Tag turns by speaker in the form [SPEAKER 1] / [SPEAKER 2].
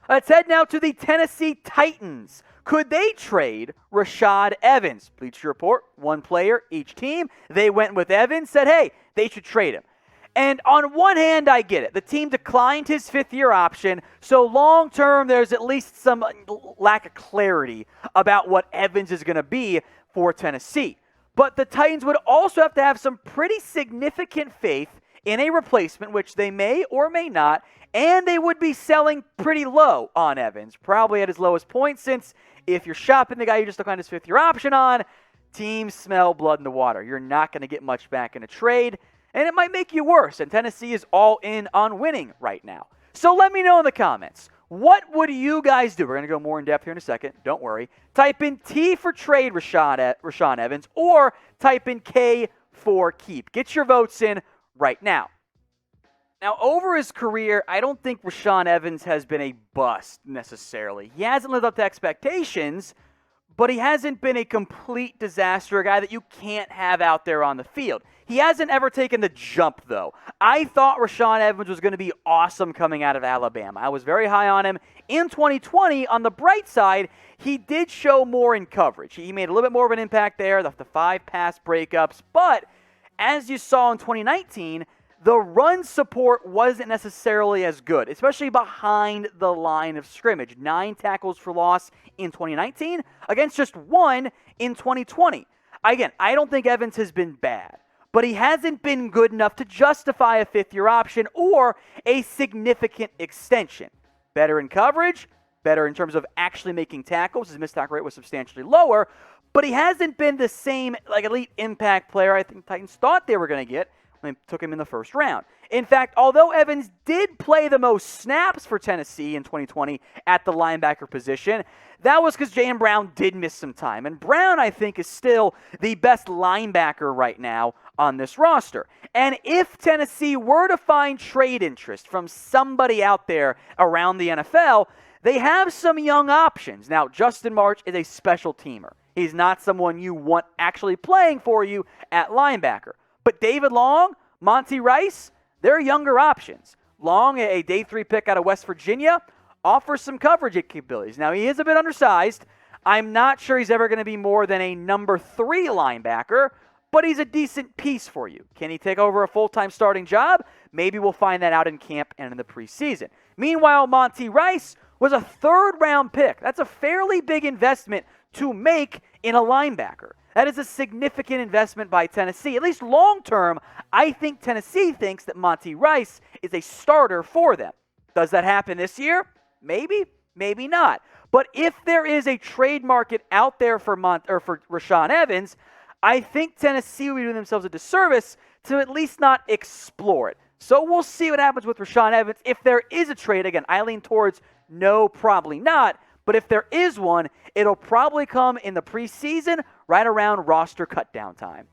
[SPEAKER 1] Let's head now to the Tennessee Titans. Could they trade Rashaan Evans? Bleacher Report, one player, each team. They went with Evans, said, hey, they should trade him. And on one hand, I get it. The team declined his fifth-year option, so long-term, there's at least some lack of clarity about what Evans is going to be for Tennessee. But the Titans would also have to have some pretty significant faith in a replacement, which they may or may not, and they would be selling pretty low on Evans, probably at his lowest point, since if you're shopping the guy you just declined his fifth-year option on, teams smell blood in the water. You're not going to get much back in a trade, and it might make you worse, and Tennessee is all in on winning right now. So let me know in the comments, what would you guys do? We're going to go more in depth here in a second. Don't worry. Type in T for trade Rashaan Evans, or type in K for keep. Get your votes in right now. Now, over his career, I don't think Rashaan Evans has been a bust necessarily. He hasn't lived up to expectations, but he hasn't been a complete disaster, a guy that you can't have out there on the field. He hasn't ever taken the jump, though. I thought Rashaan Evans was going to be awesome coming out of Alabama. I was very high on him. In 2020, on the bright side, he did show more in coverage. He made a little bit more of an impact there, the 5 pass breakups, but as you saw in 2019, the run support wasn't necessarily as good, especially behind the line of scrimmage. 9 tackles for loss in 2019 against just 1 in 2020. Again, I don't think Evans has been bad, but he hasn't been good enough to justify a fifth-year option or a significant extension. Better in coverage, better in terms of actually making tackles. His missed tackle rate was substantially lower, but he hasn't been the same elite impact player I think Titans thought they were going to get when they took him in the first round. In fact, although Evans did play the most snaps for Tennessee in 2020 at the linebacker position, that was because J.M. Brown did miss some time. And Brown, I think, is still the best linebacker right now on this roster. And if Tennessee were to find trade interest from somebody out there around the NFL, they have some young options. Now, Justin March is a special teamer. He's not someone you want actually playing for you at linebacker. But David Long, Monty Rice, they're younger options. Long, a day 3 pick out of West Virginia, offers some coverage capabilities. Now, he is a bit undersized. I'm not sure he's ever going to be more than a number 3 linebacker, but he's a decent piece for you. Can he take over a full-time starting job? Maybe we'll find that out in camp and in the preseason. Meanwhile, Monty Rice was a 3rd-round pick. That's a fairly big investment to make in a linebacker. That is a significant investment by Tennessee. At least long-term, I think Tennessee thinks that Monty Rice is a starter for them. Does that happen this year? Maybe, maybe not. But if there is a trade market out there for Rashaan Evans, I think Tennessee will be doing themselves a disservice to at least not explore it. So we'll see what happens with Rashaan Evans. If there is a trade, again, I lean towards no, probably not. But if there is one, it'll probably come in the preseason right around roster cutdown time.